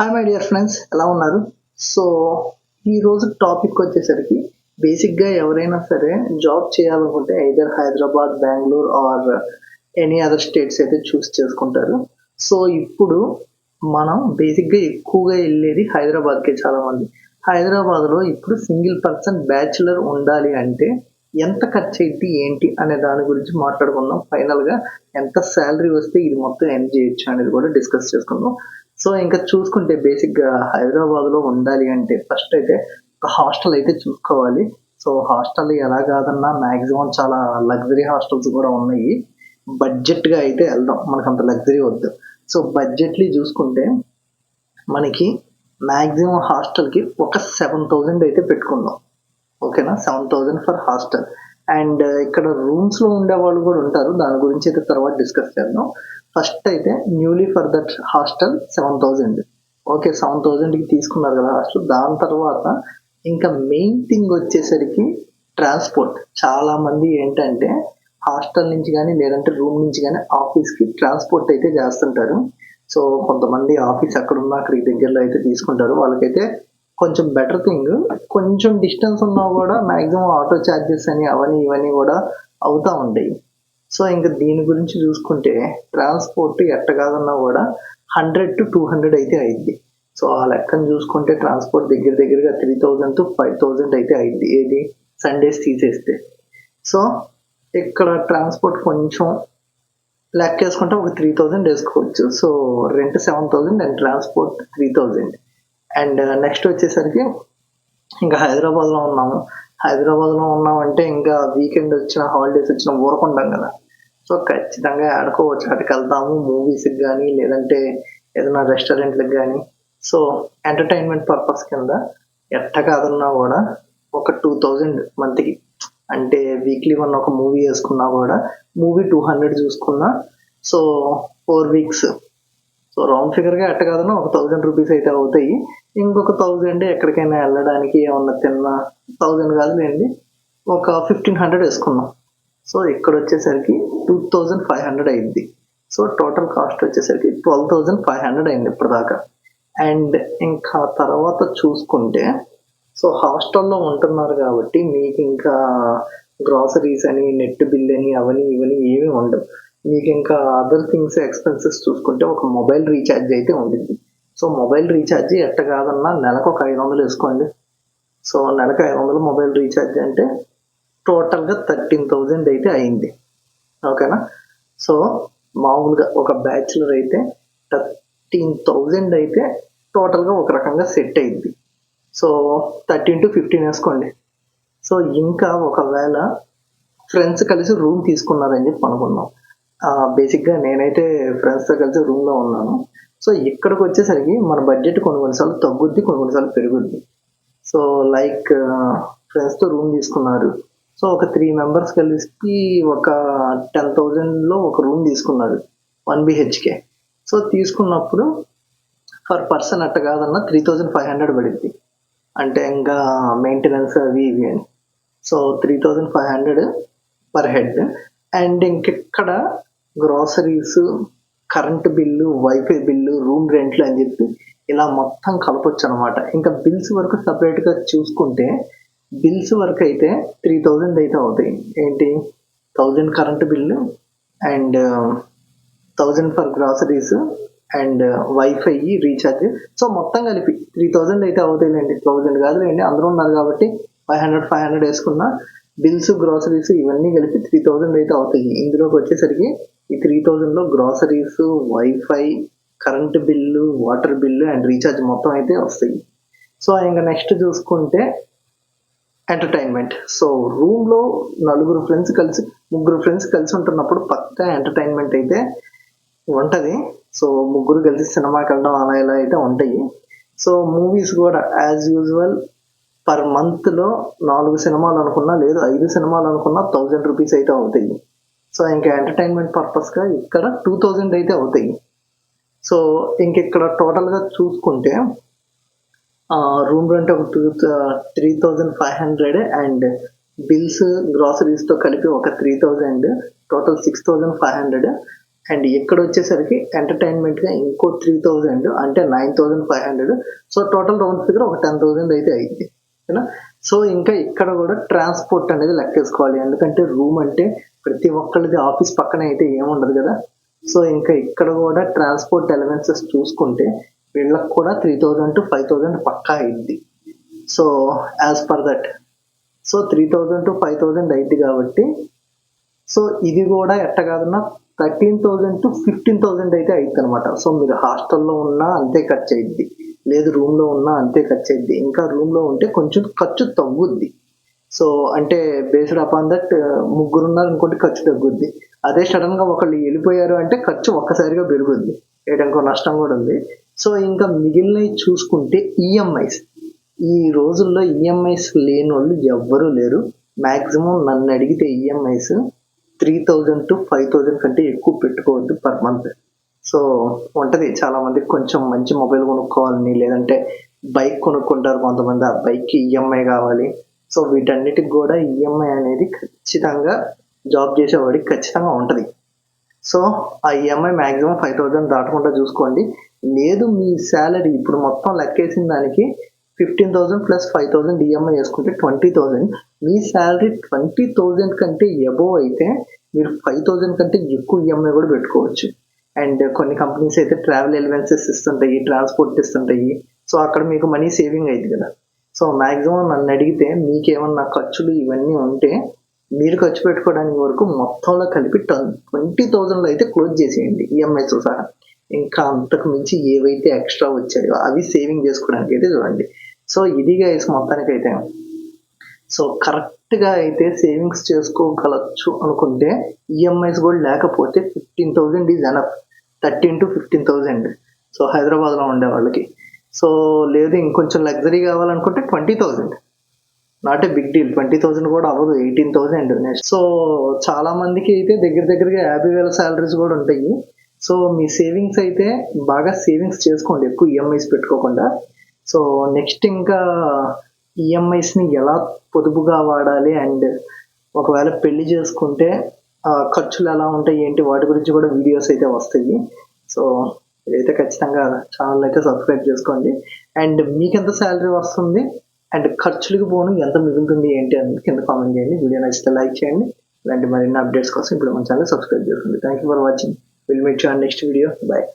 Hi my dear friends, ఎలా ఉన్నారు? So ఈరోజు టాపిక్ వచ్చేసరికి బేసిక్గా ఎవరైనా సరే జాబ్ చేయాలనుకుంటే either Hyderabad, Bengaluru or any other states అయితే చూస్ చేసుకుంటారు. సో ఇప్పుడు మనం బేసిక్గా ఎక్కువగా వెళ్ళేది హైదరాబాద్కే. చాలామంది హైదరాబాద్లో ఇప్పుడు సింగిల్ పర్సన్ బ్యాచులర్ ఉండాలి అంటే ఎంత ఖర్చు అయింది ఏంటి అనే దాని గురించి మాట్లాడుకుందాం. ఫైనల్గా ఎంత శాలరీ వస్తే ఇది మొత్తం ఎండ్ చేయొచ్చు అనేది కూడా డిస్కస్ చేసుకుందాం. సో ఇంకా చూసుకుంటే బేసిక్గా హైదరాబాద్లో ఉండాలి అంటే ఫస్ట్ అయితే ఒక హాస్టల్ అయితే చూసుకోవాలి. సో హాస్టల్ ఎలా కాదన్నా మ్యాక్సిమం చాలా లగ్జరీ హాస్టల్స్ కూడా ఉన్నాయి. బడ్జెట్గా అయితే వెళ్దాం, మనకు అంత లగ్జరీ వద్దు. సో బడ్జెట్లీ చూసుకుంటే మనకి మ్యాక్సిమం హాస్టల్కి ఒక 7,000 అయితే పెట్టుకుందాం. ఓకేనా, 7,000 ఫర్ హాస్టల్. అండ్ ఇక్కడ రూమ్స్లో ఉండే వాళ్ళు కూడా ఉంటారు, దాని గురించి అయితే తర్వాత డిస్కస్ చేద్దాం. ఫస్ట్ అయితే newly for that hostel 7,000. Okay, 7,000కి తీసుకున్నారు కదా హాస్టల్. దాని తర్వాత ఇంకా మెయిన్ థింగ్ వచ్చేసరికి ట్రాన్స్పోర్ట్. చాలామంది ఏంటంటే హాస్టల్ నుంచి కానీ లేదంటే రూమ్ నుంచి కానీ ఆఫీస్కి ట్రాన్స్పోర్ట్ అయితే చేస్తుంటారు. సో కొంతమంది ఆఫీస్ ఎక్కడున్నా అక్కడికి దగ్గరలో అయితే తీసుకుంటారు. వాళ్ళకైతే కొంచెం బెటర్ థింగ్. కొంచెం డిస్టెన్స్ ఉన్నా కూడా మ్యాక్సిమం ఆటో ఛార్జెస్ అని అవన్నీ ఇవన్నీ కూడా అవుతూ ఉంటాయి. సో ఇంకా దీని గురించి చూసుకుంటే ట్రాన్స్పోర్ట్ ఎట్ట కాదన్నా కూడా 100 to 200 అయితే అయింది. సో ఆ లెక్కను చూసుకుంటే ట్రాన్స్పోర్ట్ దగ్గరగా 3,000 to 5,000 అయితే అయింది, ఏది సండేస్ తీసేస్తే. సో ఇక్కడ ట్రాన్స్పోర్ట్ కొంచెం లెక్క వేసుకుంటే ఒక 3,000 వేసుకోవచ్చు. So rent 7,000 and transport 3,000. And next వచ్చేసరికి ఇంకా హైదరాబాద్లో ఉన్నామంటే ఇంకా వీకెండ్ వచ్చిన హాలిడేస్ వచ్చిన ఊరకుంటాం కదా. సో ఖచ్చితంగా ఆడుకోవచ్చు, అటుకు వెళ్తాము మూవీస్కి కానీ లేదంటే ఏదైనా రెస్టారెంట్లకు కానీ. సో ఎంటర్టైన్మెంట్ పర్పస్ కింద ఎట్ట కాదన్నా కూడా ఒక 2,000 మంత్కి, అంటే వీక్లీ వన్ ఒక మూవీ వేసుకున్నా కూడా మూవీ 200 చూసుకున్నా. So 4 weeks. సో రౌండ్ ఫిగర్గా ఎట్ట కాదన్నా ఒక 1,000 రూపీస్ అయితే అవుతాయి. ఇంకొక 1,000 ఎక్కడికైనా వెళ్ళడానికి ఏమన్నా 1,000 కాదులేండి, ఒక 1,500 వేసుకున్నాం. సో ఇక్కడ వచ్చేసరికి 2,500 అయింది. సో టోటల్ కాస్ట్ వచ్చేసరికి 12,500 అయింది ఇప్పటిదాకా. అండ్ ఇంకా తర్వాత చూసుకుంటే సో హాస్టల్లో ఉంటున్నారు కాబట్టి మీకు ఇంకా గ్రాసరీస్ అని నెట్ బిల్ అని అవని ఇవని ఏమీ ఉండవు. మీకు ఇంకా అదర్ థింగ్స్ ఎక్స్పెన్సెస్ చూసుకుంటే ఒక మొబైల్ రీఛార్జ్ అయితే ఉంటుంది. సో మొబైల్ రీఛార్జ్ ఎట్ట కాదన్నా నెలకు ఒక 500 వేసుకోండి. సో నెలకు 500 మొబైల్ రీఛార్జ్ అంటే టోటల్గా 13,000 అయితే అయింది. ఓకేనా. సో మామూలుగా ఒక బ్యాచులర్ అయితే 13,000 అయితే టోటల్గా ఒక రకంగా సెట్ అయింది. సో 13 to 15 వేసుకోండి. సో ఇంకా ఒకవేళ ఫ్రెండ్స్ కలిసి రూమ్ తీసుకున్నారని చెప్పి అనుకున్నాం. బేసిక్గా నేనైతే ఫ్రెండ్స్తో కలిసి రూమ్లో ఉన్నాను. సో ఇక్కడికి వచ్చేసరికి మన బడ్జెట్ కొన్నిసార్లు తగ్గుద్ది, కొన్నిసార్లు పెరుగుద్ది. సో లైక్ ఫ్రెండ్స్తో రూమ్ తీసుకున్నారు. సో ఒక 3 members కలిసి ఒక 10,000లో ఒక రూమ్ తీసుకున్నారు, 1 BHK. సో తీసుకున్నప్పుడు పర్ పర్సన్ అట్ట కాదన్నా 3,500 పడింది. అంటే ఇంకా మెయింటెనెన్స్ అవి ఇవి అని. So 3,500 per head. అండ్ ఇంకెక్కడ groceries, current bill, wifi bill, room రెంట్లు అని చెప్పి ఇలా మొత్తం కలపొచ్చు అనమాట. ఇంకా బిల్స్ వరకు సపరేట్గా చూసుకుంటే బిల్స్ వరకు అయితే 3,000 అయితే అవుతాయి. ఏంటి, 1,000 current bill and 1,000 for groceries and wifi recharge. So మొత్తం కలిపి 3,000 అయితే అవుతాయిలేండి. 1,000 కాదులేండి, అందరూ ఉన్నారు కాబట్టి 500 వేసుకున్నా బిల్స్, గ్రాసరీస్ ఇవన్నీ కలిపి 3,000 అయితే అవుతాయి. ఇందులోకి వచ్చేసరికి ఈ 3,000లో groceries, WiFi, current bill, water bill and recharge మొత్తం అయితే వస్తాయి. సో ఇంకా నెక్స్ట్ చూసుకుంటే ఎంటర్టైన్మెంట్. సో రూమ్లో 4 ఫ్రెండ్స్ కలిసి 3 ఫ్రెండ్స్ కలిసి ఉంటున్నప్పుడు పక్కా ఎంటర్టైన్మెంట్ అయితే ఉంటుంది. సో 3 కలిసి సినిమాకి వెళ్ళడం అలా ఇలా అయితే ఉంటాయి. సో మూవీస్ కూడా యాజ్ యూజువల్ పర్ మంత్లో 4 సినిమాలు అనుకున్నా లేదు 5 సినిమాలు అనుకున్నా 1,000 రూపీస్ అయితే అవుతాయి. సో ఇంకా ఎంటర్టైన్మెంట్ పర్పస్గా ఇక్కడ 2,000 అయితే అవుతాయి. సో ఇంక ఇక్కడ టోటల్గా చూసుకుంటే రూమ్ రెంట్ ఒక 3,500 అండ్ బిల్స్, గ్రాసరీస్తో కలిపి ఒక 3,000, టోటల్ 6,500. అండ్ ఇక్కడ వచ్చేసరికి ఎంటర్టైన్మెంట్గా ఇంకో 3000 అంటే 9500. సో టోటల్ రౌండ్ ఫిగర్ ఒక 10,000 అయితే అయింది ఓకేనా. సో ఇంకా ఇక్కడ కూడా ట్రాన్స్పోర్ట్ అనేది లెక్కేసుకోవాలి, ఎందుకంటే రూమ్ అంటే ప్రతి ఒక్కరిది ఆఫీస్ పక్కన అయితే ఏముండదు కదా. సో ఇంకా ఇక్కడ కూడా ట్రాన్స్పోర్ట్ ఎలివెన్సెస్ చూసుకుంటే వీళ్ళకి కూడా 3000 to 5000 పక్కా అయింది. So as per that so 3000 to 5000 అయింది కాబట్టి సో ఇది కూడా ఎట్ట కాదన్నా 13,000 to 15,000 అయితే అవుతుంది అనమాట. సో మీరు హాస్టల్లో ఉన్నా అంతే ఖర్చు అయింది, లేదు రూమ్లో ఉన్నా అంతే ఖర్చు అయింది. ఇంకా రూమ్లో ఉంటే కొంచెం ఖర్చు తగ్గుద్ది. సో అంటే బేస్డ్ అపాన్ దట్ ముగ్గురు ఉన్నారు అనుకోండి ఖర్చు తగ్గుద్ది. అదే సడన్గా ఒకళ్ళు వెళ్ళిపోయారు అంటే ఖర్చు ఒక్కసారిగా పెరుగుద్ది, ఏటంకో నష్టం కూడా ఉంది. సో ఇంకా మిగిలినవి చూసుకుంటే ఈఎంఐస్, ఈ రోజుల్లో ఈఎంఐస్ లేని వాళ్ళు ఎవ్వరూ లేరు. మ్యాక్సిమం నన్ను అడిగితే ఈఎంఐస్ 3,000 to 5,000 కంటే ఎక్కువ పెట్టుకోవద్దు పర్ మంత్. సో ఉంటుంది చాలా మందికి కొంచెం మంచి మొబైల్ కొనుక్కోవాలని, లేదంటే బైక్ కొనుక్కుంటారు కొంతమంది, ఆ బైక్కి ఈఎంఐ కావాలి. సో వీటన్నిటికి కూడా ఈఎంఐ అనేది ఖచ్చితంగా జాబ్ చేసేవాడికి ఖచ్చితంగా ఉంటుంది. సో ఆ ఈఎంఐ మ్యాక్సిమం 5,000 దాటకుండా చూసుకోండి. లేదు మీ శాలరీ ఇప్పుడు మొత్తం లెక్కేసిన దానికి 15,000 ప్లస్ 5,000 ఈఎంఐ వేసుకుంటే 20,000. మీ శాలరీ 20,000 కంటే అబోవ్ అయితే మీరు 5,000 కంటే ఎక్కువ ఈఎంఐ కూడా పెట్టుకోవచ్చు. అండ్ కొన్ని కంపెనీస్ అయితే ట్రావెల్ ఎలివెన్సెస్ ఇస్తుంటాయి, ట్రాన్స్పోర్ట్ ఇస్తుంటాయి. సో అక్కడ మీకు మనీ సేవింగ్ అయింది కదా. సో మ్యాక్సిమం నన్ను అడిగితే మీకేమన్నా ఖర్చులు ఇవన్నీ ఉంటే మీరు ఖర్చు పెట్టుకోవడానికి వరకు మొత్తంలో కలిపి 20,000లో అయితే క్లోజ్ చేసేయండి ఈఎంఐతో సహా. ఇంకా అంతకు మించి ఏవైతే ఎక్స్ట్రా వచ్చాయో అవి సేవింగ్ చేసుకోవడానికి అయితే చూడండి. సో ఇది గైస్ మొత్తానికైతే. సో కరెక్ట్గా అయితే సేవింగ్స్ చేసుకోగలచ్చు అనుకుంటే ఈఎంఐస్ కూడా లేకపోతే 15,000 ఈజ్ ఎనఫ్, 13 to 15,000. సో హైదరాబాద్లో ఉండే వాళ్ళకి. సో లేదు ఇంకొంచెం లగ్జరీ కావాలనుకుంటే 20,000, నాట్ ఏ బిగ్ డీల్. 20,000 కూడా అవ్వదు, 18,000 నెక్స్ట్. సో చాలా మందికి అయితే దగ్గరగా 50,000 శాలరీస్ కూడా ఉంటాయి. సో మీ సేవింగ్స్ అయితే బాగా సేవింగ్స్ చేసుకోండి, ఎక్కువ ఈఎంఐస్ పెట్టుకోకుండా. సో నెక్స్ట్ ఇంకా ఈఎంఐస్ని ఎలా పొదుపుగా వాడాలి, అండ్ ఒకవేళ పెళ్లి చేసుకుంటే ఖర్చులు ఎలా ఉంటాయి ఏంటి వాటి గురించి కూడా వీడియోస్ అయితే వస్తాయి. సో ఇదైతే ఖచ్చితంగా ఛానల్ అయితే సబ్స్క్రైబ్ చేసుకోండి. అండ్ మీకు ఎంత శాలరీ వస్తుంది అండ్ ఖర్చులకు పోను ఎంత మిగులుతుంది ఏంటి అని కింద కామెంట్ చేయండి. వీడియో నచ్చితే లైక్ చేయండి. ఇలాంటి మరిన్ని అప్డేట్స్ కోసం ఇప్పుడు మన ఛానల్ సబ్స్క్రైబ్ చేసుకోండి. Thank you for watching. Will meet you on next video. Bye.